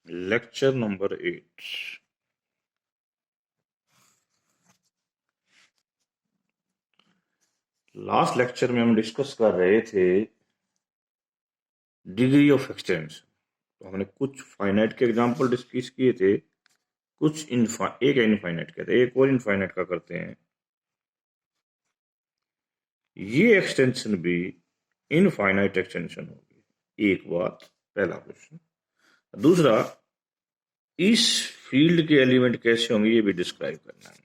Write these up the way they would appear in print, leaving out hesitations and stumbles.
Lecture number 8। Last lecture में हम discuss कर रहे थे डिग्री ऑफ एक्सटेंशन। तो हमने कुछ फाइनाइट के एग्जांपल डिस्कस किए थे, कुछ एक इनफाइनाइट के थे, एक और इनफाइनाइट का करते हैं। ये एक्सटेंशन भी इनफाइनाइट एक्सटेंशन होगी। एक बात, पहला क्वेश्चन। दूसरा, इस फील्ड के एलिमेंट कैसे होंगे ये भी डिस्क्राइब करना है।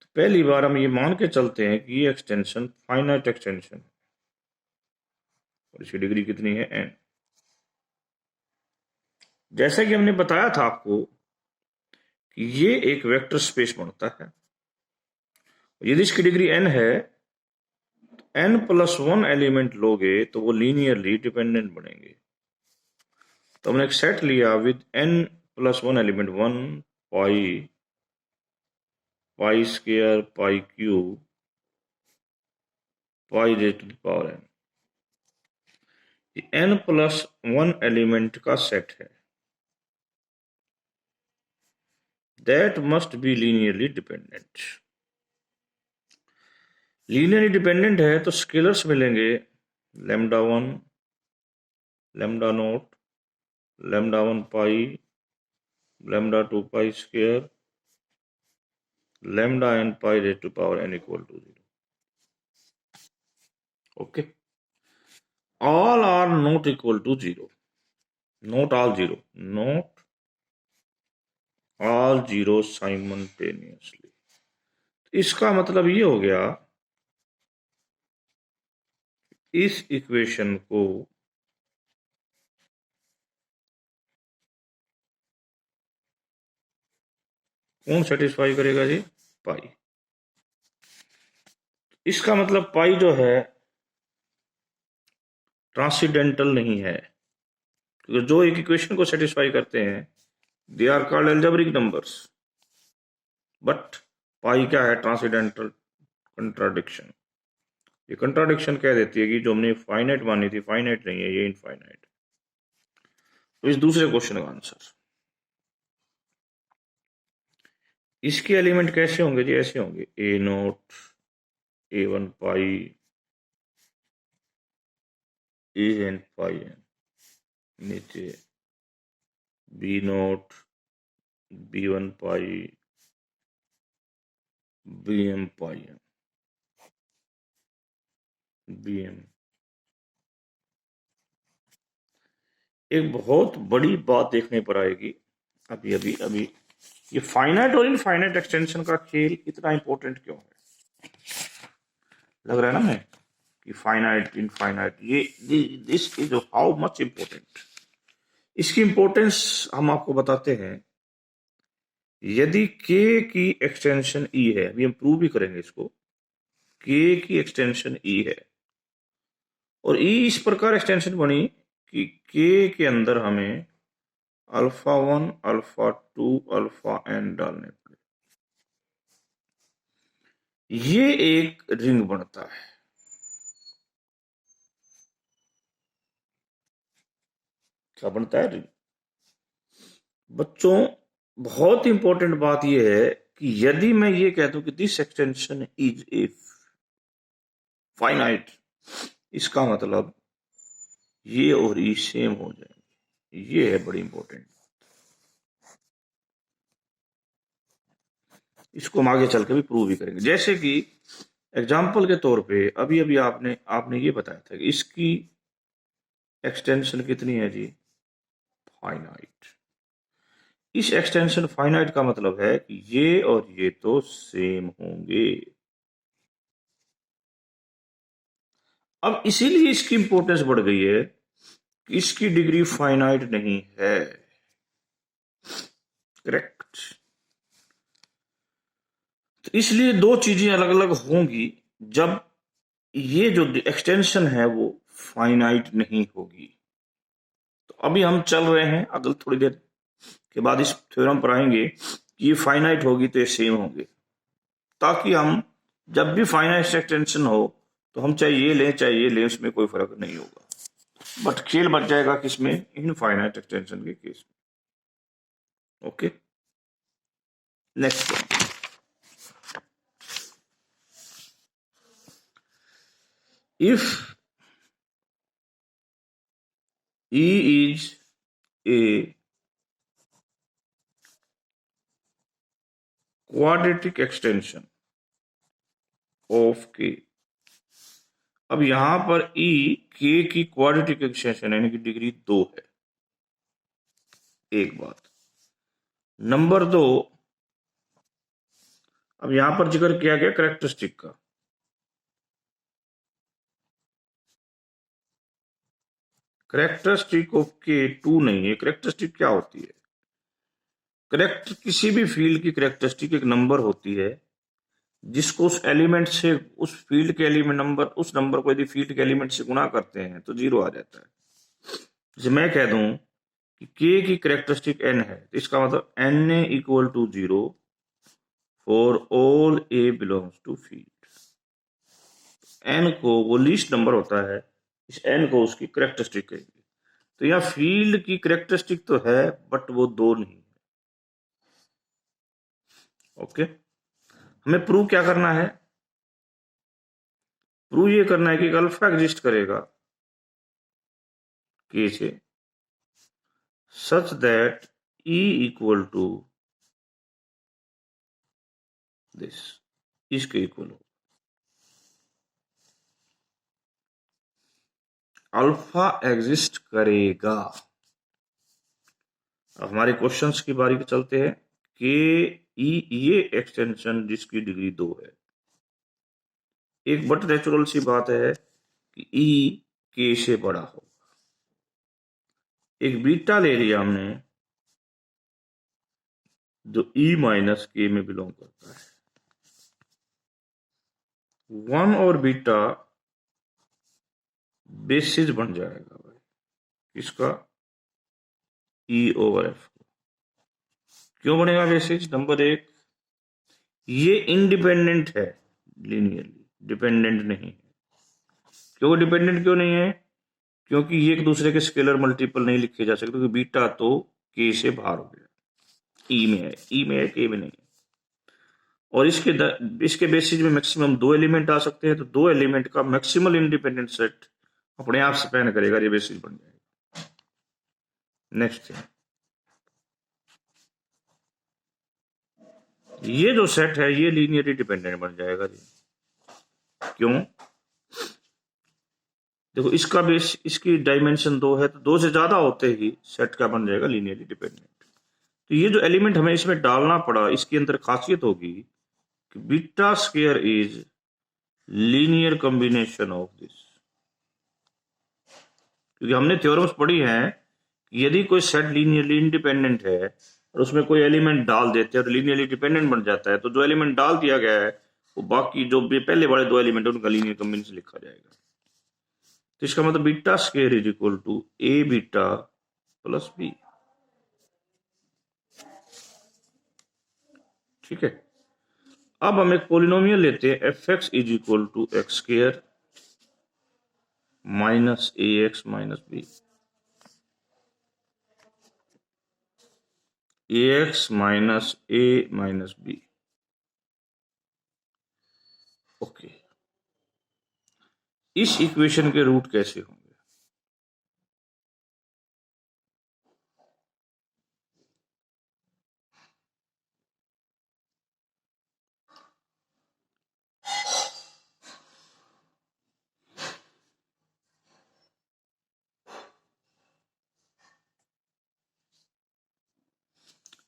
तो पहली बार हम ये मान के चलते हैं कि ये एक्सटेंशन फाइनाइट एक्सटेंशन है और इसकी डिग्री कितनी है, n। जैसा कि हमने बताया था आपको कि ये एक वेक्टर स्पेस बनता है। यदि इसकी डिग्री n है तो n+1 एलिमेंट लोगे तो वो लीनियरली डिपेंडेंट बनेंगे। तो हमने एक सेट लिया with n+1 element 1 pi square pi cube pi raise to the power n। ये n+1 एलिमेंट का सेट है। That must be linearly dependent. Linearly dependent है तो स्केलर्स मिलेंगे λ1, λ0, λ1 pi, λ2 pi square, λn pi raise to power n equal to 0। Okay, all are not equal to 0, not all 0, not all 0 simultaneously। इसका मतलब ये हो गया, इस इक्वेशन को कौन सेटिस्फाई करेगा जी? पाई। इसका मतलब पाई जो है ट्रांसीडेंटल नहीं है, क्योंकि जो एक इक्वेशन को सेटिस्फाई करते हैं they are called algebraic numbers. But pi क्या है? Transcendental contradiction. ये कंट्राडिक्शन कह देती है कि जो हमने फाइनाइट मानी थी फाइनाइट नहीं है, ये इनफाइनाइट। तो इस दूसरे क्वेश्चन का आंसर, इसके एलिमेंट कैसे होंगे जी? ऐसे होंगे a0, a1 pi, an pi n, नीचे b0, b1 पाई, bm पाई n, bm। एक बहुत बड़ी बात देखने पर आएगी अभी अभी अभी, ये फाइनाइट और इनफाइनाइट एक्सटेंशन का खेल इतना इंपॉर्टेंट क्यों है? लग रहा है ना हमें कि फाइनाइट इनफाइनाइट, ये this is how much important. इसकी इंपॉर्टेंस हम आपको बताते हैं। यदि k की एक्सटेंशन e है, अभी हम प्रूव भी करेंगे इसको, k की एक्सटेंशन e है और e इस प्रकार एक्सटेंशन बनी कि k के अंदर हमें α1, α2, αn डालने पड़े, ये एक रिंग बनता है। क्या बनता है? रिंग। बच्चों, बहुत इंपॉर्टेंट बात यह है कि यदि मैं ये कह दूं कि this extension is a finite, इसका मतलब ये और ई सेम हो जाएंगे। ये है बड़ी इंपॉर्टेंट। इसको हम आगे चल के भी प्रूव भी करेंगे। जैसे कि एग्जाम्पल के तौर पे अभी अभी आपने ये बताया था कि इसकी एक्सटेंशन कितनी है जी? फाइनाइट। इस एक्सटेंशन फाइनाइट का मतलब है कि ये और ये तो सेम होंगे। अब इसीलिए इसकी इंपॉर्टेंस बढ़ गई है कि इसकी डिग्री फाइनाइट नहीं है। करेक्ट। तो इसलिए दो चीजें अलग अलग होंगी जब ये जो एक्सटेंशन है वो फाइनाइट नहीं होगी। तो अभी हम चल रहे हैं, अगले थोड़ी देर के बाद इस थ्योरम पर आएंगे कि ये फाइनाइट होगी तो ये सेम होंगे, ताकि हम जब भी फाइनाइट एक्सटेंशन हो तो हम चाहे ये लें चाहे ये लें, उसमें कोई फर्क नहीं होगा। बट खेल बच जाएगा किसमें, इनफाइनाइट एक्सटेंशन के केस में। Okay, next. If E is a quadratic extension of K। अब यहां पर E K की क्वाड्रेटिक एक्सटेंशन यानी कि डिग्री 2 है। एक बात। नंबर 2, अब यहां पर जिक्र किया गया कैरेक्टरिस्टिक का। कैरेक्टरिस्टिक ऑफ K 2 नहीं है। कैरेक्टरिस्टिक क्या होती है? करेक्ट किसी भी फील्ड की कैरेक्टरिस्टिक एक नंबर होती है जिसको उस एलिमेंट से, उस फील्ड के एलिमेंट नंबर, उस नंबर को यदि फील्ड के एलिमेंट से गुणा करते हैं तो 0 आ जाता है। जैसे मैं कह दूं कि K की कैरेक्टरिस्टिक n है, तो इसका मतलब n equal to 0 for all A belongs to field. n को, वो लीस्ट नंबर होता है, इस n को उसकी कैरेक्टरिस्टिक कहेंगे। तो यहाँ फील्ड की कैरेक्टरिस्टिक तो है बट वो 2 नहीं है। ओके, हमें प्रूव क्या करना है? प्रूव ये करना है कि अल्फा एग्जिस्ट करेगा K से such that E equal to this, इसके इक्वल हो। अल्फा एग्जिस्ट करेगा। अब हमारे क्वेश्चंस की बारी चलते हैं कि ये एक्सटेंशन जिसकी डिग्री 2 है, एक बट नेचुरल सी बात है कि E K से बड़ा हो। एक बीटा ले लिया हमने जो E माइनस K में बिलोंग करता है। 1 और बीटा बेसिस बन जाएगा भाई किसका? E over F। क्यों बनेगा बेसिस? नंबर 1, ये इंडिपेंडेंट है, लीनियरली डिपेंडेंट नहीं है। क्यों डिपेंडेंट क्यों नहीं है? क्योंकि ये एक दूसरे के स्केलर मल्टीपल नहीं लिखे जा सकते, क्योंकि बीटा तो K से बाहर हो गया, E में है, E में है, K में नहीं है। और इसके बेसिस में मैक्सिमम 2 एलिमेंट आ सकते हैं, तो 2 एलिमेंट का मैक्सिमल इंडिपेंडेंट सेट अपने आप स्पैन करेगा, ये बेसिस बन जाएगा। नेक्स्ट है, ये जो सेट है ये लीनियरली डिपेंडेंट बन जाएगा जी। क्यों? देखो, इसका बेस, इसकी डायमेंशन 2 है, तो 2 से ज्यादा होते ही सेट का बन जाएगा लीनियरली डिपेंडेंट। तो ये जो एलिमेंट हमें इसमें डालना पड़ा, इसके अंदर खासियत होगी कि beta square is linear combination of this. क्योंकि हमने थ्योरम्स पढ़ी हैं कि यदि कोई सेट लीनियरली इंडिपेंडेंट है और उसमें कोई एलिमेंट डाल देते हैं तो लीनियरली डिपेंडेंट बन जाता है, तो जो एलिमेंट डाल दिया गया है वो बाकी जो भी पहले वाले 2 एलिमेंट है उनका लीनियर कॉम्बिनेशन लिखा जाएगा। तो इसका मतलब beta square is equal to a beta plus b. ठीक है, अब हम एक पोलिनोमियल लेते हैं, f x is equal to x square minus a x minus b. A x minus a minus b. Okay, इस इक्वेशन के रूट कैसे होंगे?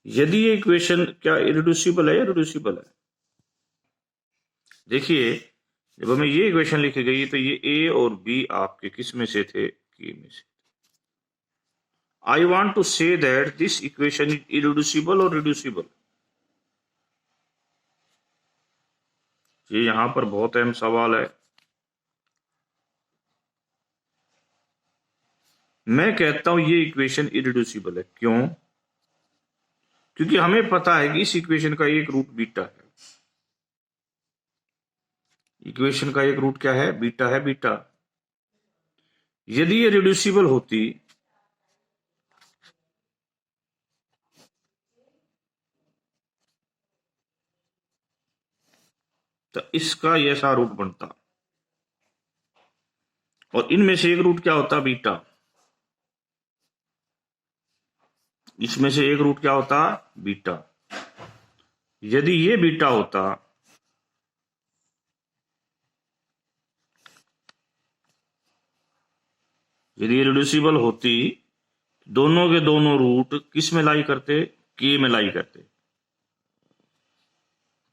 यदि ये इक्वेशन क्या इरिड्यूसिबल है या रिड्यूसिबल है? देखिए, जब हमें ये इक्वेशन लिखी गई तो ये ए और बी आपके किस में से थे? के में से। I want to say that this equation is irreducible और रिड्यूसिबल। ये यहां पर बहुत अहम सवाल है। मैं कहता हूं ये इक्वेशन इरिड्यूसिबल है। क्यों? क्योंकि हमें पता है कि इस इक्वेशन का एक रूट बीटा है। इक्वेशन का एक रूट क्या है? बीटा है, बीटा। यदि ये रिड्यूसिबल होती तो इसका ये ऐसा रूट बनता, और इनमें से एक रूट क्या होता, बीटा। इसमें से एक रूट क्या होता, बीटा। यदि ये बीटा होता, यदि ये रिड्यूसिबल होती, दोनों के दोनों रूट किस में लाई करते, के में लाई करते।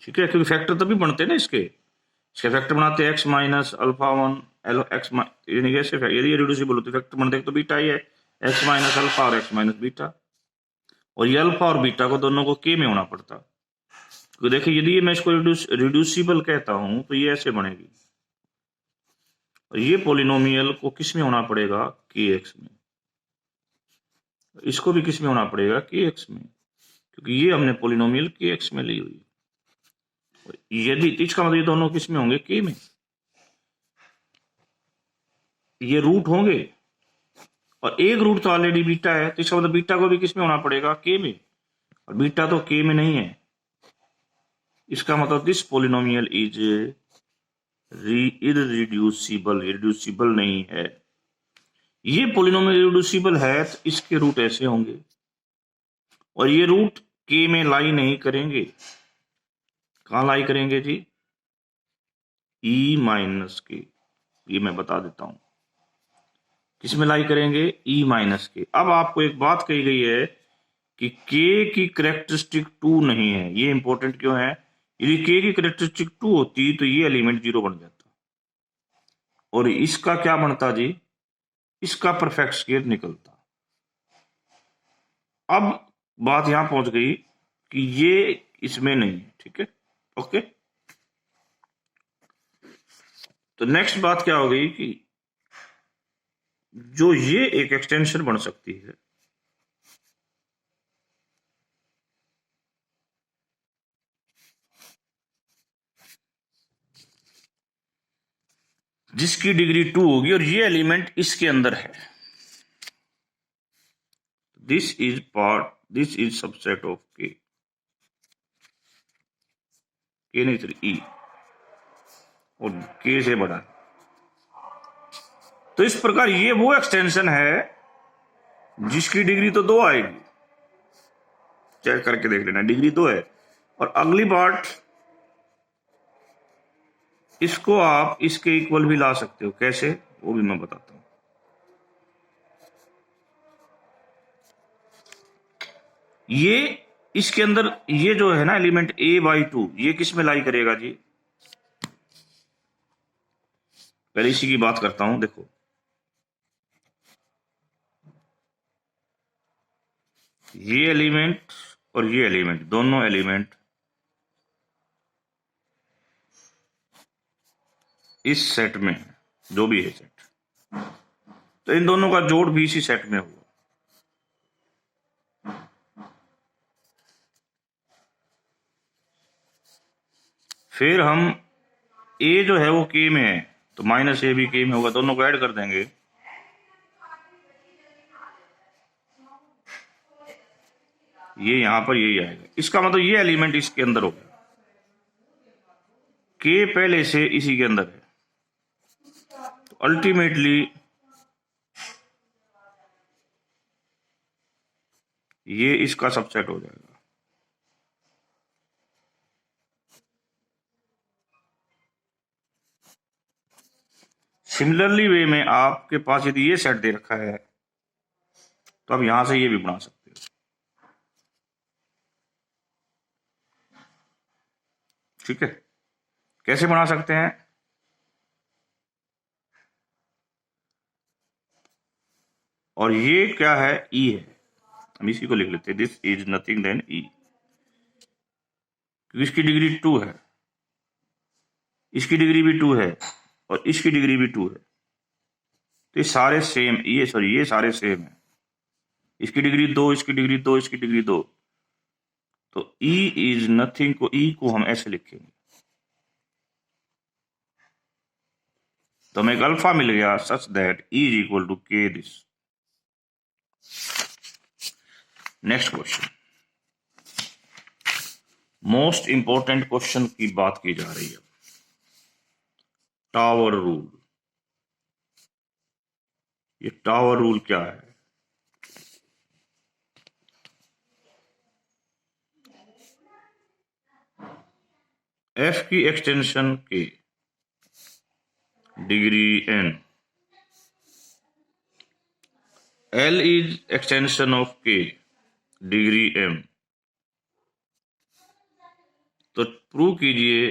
ठीक है, क्योंकि फैक्टर तभी बनते ना इसके फैक्टर बनाते x minus alpha one L x, यानी कैसे यदि ये रिड्यूसिबल होते फैक्टर बनते तो बीटा ही है, एक्स माइनस अल्फा और एक्स माइनस बीटा। और ये अल्फा और बीटा को दोनों को के में होना पड़ता। तो देखिए यदि ये मैं इसको रिड्यूसिबल कहता हूं तो ये ऐसे बनेगी, और ये पोलिनोमियल को किस में होना पड़ेगा, के एक्स में। इसको भी किस में होना पड़ेगा, के एक्स में, क्योंकि ये हमने पोलिनोमियल के एक्स में ली हुई। यदि इसका मतलब ये दोनों किस में होंगे, के में। ये रूट होंगे, और एक रूट तो ऑलरेडी बीटा है, तो इसका मतलब बीटा को भी किस में होना पड़ेगा, के में, और बीटा तो के में नहीं है। इसका मतलब this polynomial is irreducible, reducible नहीं है। ये पोलिनोमियल रिड्यूसिबल है तो इसके रूट ऐसे होंगे, और ये रूट के में लाई नहीं करेंगे। कहां लाई करेंगे जी, ई माइनस के। ये मैं बता देता हूं किस में लाई करेंगे, ई माइनस के। अब आपको एक बात कही गई है कि के की करेक्टरिस्टिक 2 नहीं है। ये इंपॉर्टेंट क्यों है, यदि के की करेक्टरिस्टिक 2 होती तो ये एलिमेंट 0 बन जाता, और इसका क्या बनता जी, इसका परफेक्ट स्क्वायर निकलता। अब बात यहां पहुंच गई कि ये इसमें नहीं है। ठीक है, ओके। तो नेक्स्ट बात क्या हो गई कि जो ये एक एक्सटेंशन बन सकती है, जिसकी डिग्री 2 होगी, और ये एलिमेंट इसके अंदर है। दिस इज सबसेट ऑफ के नहीं सर ई, और के से बड़ा। तो इस प्रकार ये वो एक्सटेंशन है जिसकी डिग्री तो 2 आएगी, चेक करके देख लेना, डिग्री 2 है। और अगली बात, इसको आप इसके इक्वल भी ला सकते हो, कैसे वो भी मैं बताता हूं। ये इसके अंदर ये जो है ना एलिमेंट a/2, ये किस में लाई करेगा जी, पहले इसी की बात करता हूं। देखो ये एलिमेंट और ये एलिमेंट, दोनों एलिमेंट इस सेट में है, जो भी है सेट, तो इन दोनों का जोड़ भी इसी सेट में हुआ। फिर हम a जो है वो k में है, तो माइनस a भी k में होगा, दोनों को ऐड कर देंगे। ये यहां पर यही आएगा, इसका मतलब ये एलिमेंट इसके अंदर होगा, k पहले से इसी के अंदर है, तो अल्टीमेटली ये इसका सबसेट हो जाएगा। सिमिलरली वे में आपके पास यदि ये सेट दे रखा है तो आप यहां से ये भी बना सकते हो। ठीक है, कैसे बना सकते हैं, और ये क्या है, ई है, हम इसी को लिख लेते हैं, दिस इज नथिंग देन ई, क्योंकि इसकी डिग्री 2 है, इसकी डिग्री भी 2 है, और इसकी डिग्री भी 2 है, तो ये सारे सेम, ये सारे सेम है। इसकी डिग्री 2, इसकी डिग्री 2, इसकी डिग्री 2, तो ई इज नथिंग को, ई को हम ऐसे लिखेंगे, तो हमें एक अल्फा मिल गया such that e is equal to k this. Next question, most important question की बात की जा रही है, टावर रूल। ये टावर रूल क्या है? एफ की एक्सटेंशन के degree n, L is extension of k degree m। तो प्रूव कीजिए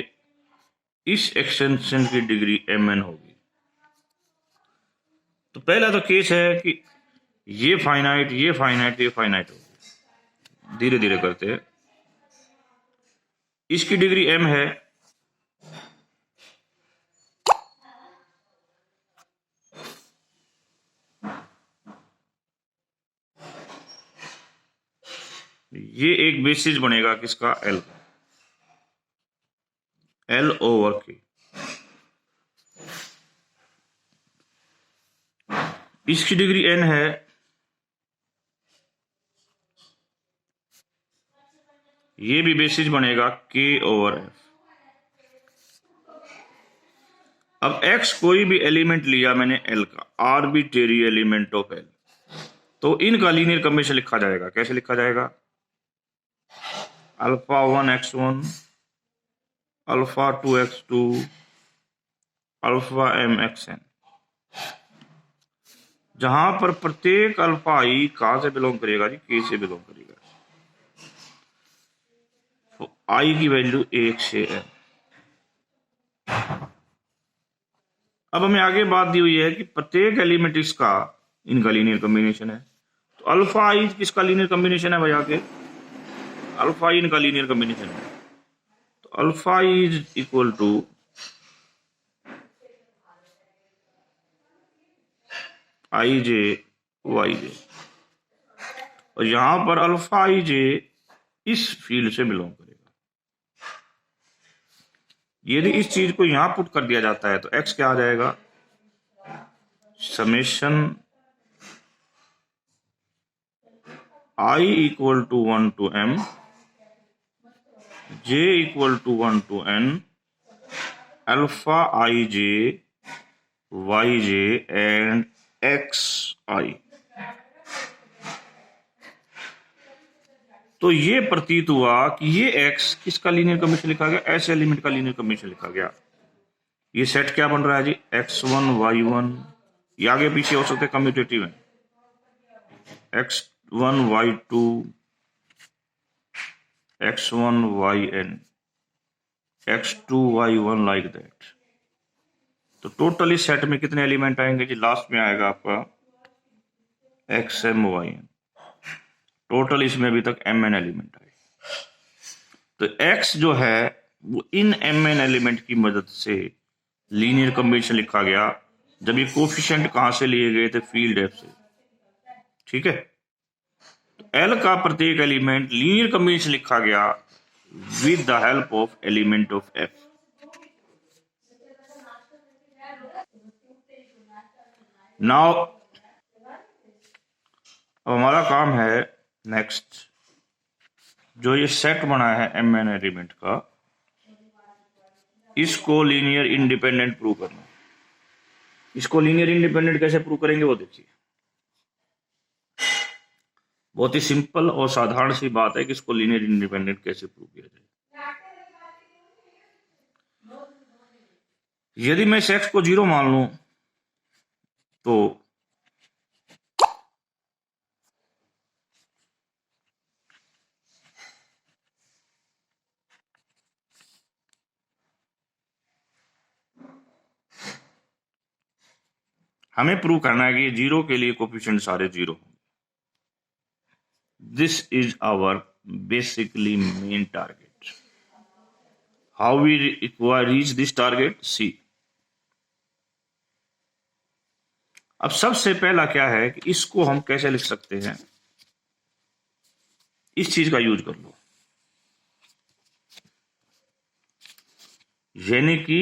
इस एक्सटेंशन की डिग्री mn होगी। तो पहला तो केस है कि ये फाइनाइट ये फाइनाइट ये फाइनाइट होगी। धीरे धीरे करते हैं। इसकी डिग्री m है, ये एक बेसिस बनेगा किसका? L का, L ओवर के। इसकी डिग्री n है, ये भी बेसिस बनेगा k ओवर f। अब x कोई भी एलिमेंट लिया मैंने L का, आर्बिट्रेरी एलिमेंट ऑफ L, तो इनका लीनियर कॉम्बिनेशन लिखा जाएगा। कैसे लिखा जाएगा? Alpha 1x1 alpha 2x2 alpha mxn, जहां पर प्रत्येक अल्फा आई कहां से बिलोंग करेगा जी? के से बिलोंग करेगा। तो आई की वैल्यू 1 से n। अब हमें आगे बात दी हुई है कि प्रत्येक एलिमेंट इसका इनका लीनियर कॉम्बिनेशन है। तो अल्फा आई किसका लीनियर कॉम्बिनेशन है भैया? के अल्फा आई इनका लीनियर कॉम्बिनेशन है। तो alpha is equal to i j y j, और यहां पर अल्फा आई जे इस फील्ड से बिलोंग करेगा। यदि इस चीज को यहां पुट कर दिया जाता है तो एक्स क्या आ जाएगा? Summation i equal to 1 to m, j equal to 1 to n, alpha i j y j and x i. तो ये प्रतीत हुआ कि ये x किसका लीनियर कॉम्बिनेशन लिखा गया? ऐसे एलिमेंट का लीनियर कॉम्बिनेशन लिखा गया। ये सेट क्या बन रहा है जी? x1 y1, ये आगे पीछे हो सकते कम्यूटेटिव है, x1 y2 x1 yn x2 y1 like that. तो टोटल इस सेट में कितने एलिमेंट आएंगे जी? लास्ट में आएगा आपका xm yn। टोटल इसमें अभी तक mn एलिमेंट आए। तो x जो है वो इन mn एलिमेंट की मदद से लीनियर कॉम्बिनेशन लिखा गया, जब ये कोफिशिएंट कहां से लिए गए थे? फील्ड एफ से। ठीक है, तो L का प्रत्येक एलिमेंट लीनियर कॉम्बिनेशन लिखा गया with the help of element of F। Now अब हमारा काम है नेक्स्ट, जो ये सेट बना है mn एलिमेंट का, इसको लीनियर इंडिपेंडेंट प्रूव करना। इसको लीनियर इंडिपेंडेंट कैसे प्रूव करेंगे वो देखिए। बहुत ही सिंपल और साधारण सी बात है कि इसको लीनियर इंडिपेंडेंट कैसे प्रूव किया जाए। यदि मैं इस x को 0 मान लूं तो हमें प्रूव करना है कि 0 के लिए कोफिशिएंट सारे 0 होंगे। This is our basically main target. How we reach this target? See, अब सबसे पहला क्या है कि इसको हम कैसे लिख सकते हैं? इस चीज का यूज कर लो, यानी कि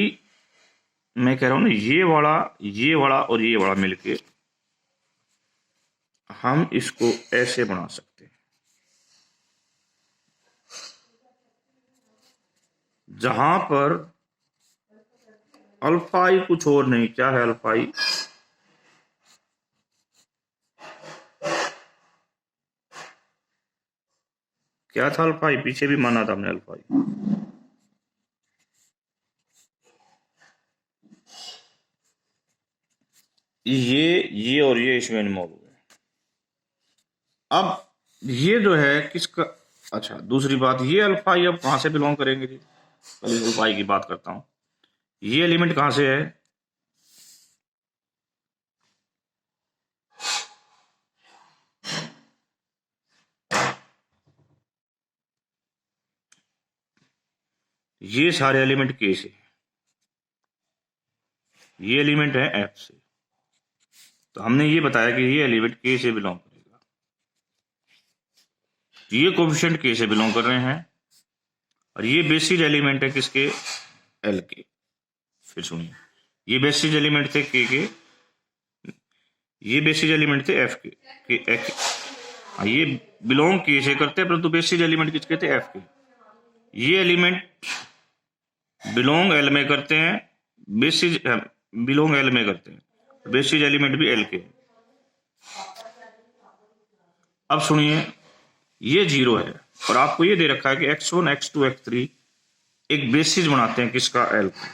मैं कह रहा हूं ना, ये वाला और ये वाला मिलके हम इसको ऐसे बना सकते हैं, जहां पर अल्फा आई कुछ और नहीं, क्या है अल्फा आई, क्या था अल्फा आई, पीछे भी माना था हमने अल्फा आई, ये और ये इसमें इन्वॉल्व हुए। अब ये जो है किसका, अच्छा दूसरी बात, ये अल्फा आई अब कहां से बिलोंग करेंगे जी, पहले अल्फा आई की बात करता हूं। ये एलिमेंट कहां से है, ये सारे एलिमेंट के से, ये एलिमेंट है एफ से, तो हमने ये बताया कि ये एलिमेंट के से बिलोंग करेगा, ये कोफिशिएंट के से बिलोंग कर रहे हैं, और ये बेसिस एलिमेंट है किसके, एल के। फिर सुनिए, ये बेसिस एलिमेंट थे के, ये बेसिस एलिमेंट थे एफ के, ये बिलोंग के से करते हैं, परंतु बेसिस एलिमेंट किसके थे, एफ के। ये एलिमेंट बिलोंग एल में करते हैं, बेसिस बिलोंग एल में करते हैं, बेसिस एलिमेंट भी एल के। अब सुनिए, ये 0 है और आपको ये दे रखा है कि x1 x2 x3 एक बेसिस बनाते हैं किसका, एल का।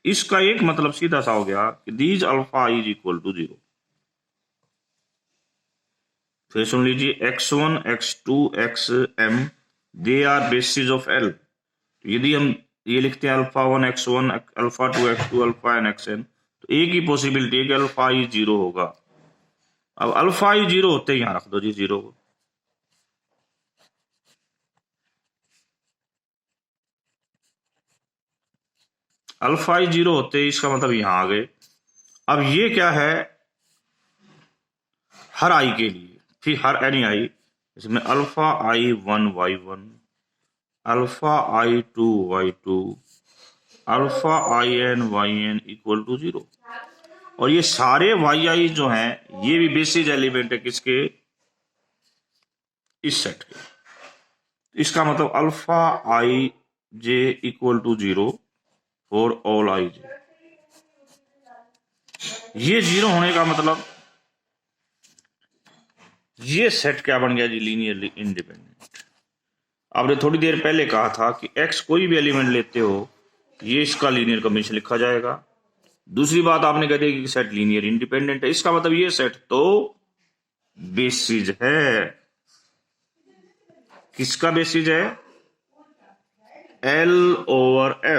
इसका एक मतलब सीधा सा हो गया कि these alpha is equal to 0। फिर सुन लीजिए, x1 x2 xm they are basis of L. यदि हम ये लिखते हैं alpha 1 x1 alpha 2 x2 alpha n xn, तो एक ही पॉसिबिलिटी है कि अल्फा ई 0 होगा। अब अल्फा ई 0 होते ही यहां रख दो जी 0, अल्फा ई 0 होते ही इसका मतलब यहां आ गए। अब ये क्या है, हर आई के लिए, फिर हर एनी आई, इसमें alpha i 1 y1, alpha i 2 y2, alpha i n y n equal to 0। और ये सारे वाई आई जो हैं, ये भी बेसिस एलिमेंट है किसके, इस सेट के। इसका मतलब alpha i j equal to 0 for all i j. ये 0 होने का मतलब ये सेट क्या बन गया जी, लीनियरली इंडिपेंडेंट। आपने थोड़ी देर पहले कहा था कि x कोई भी एलिमेंट लेते हो, ये इसका लीनियर कॉम्बिनेशन लिखा जाएगा। दूसरी बात आपने कह दी कि सेट लीनियर इंडिपेंडेंट है, इसका मतलब ये सेट तो बेसिस है, किसका बेसिस है, L/F।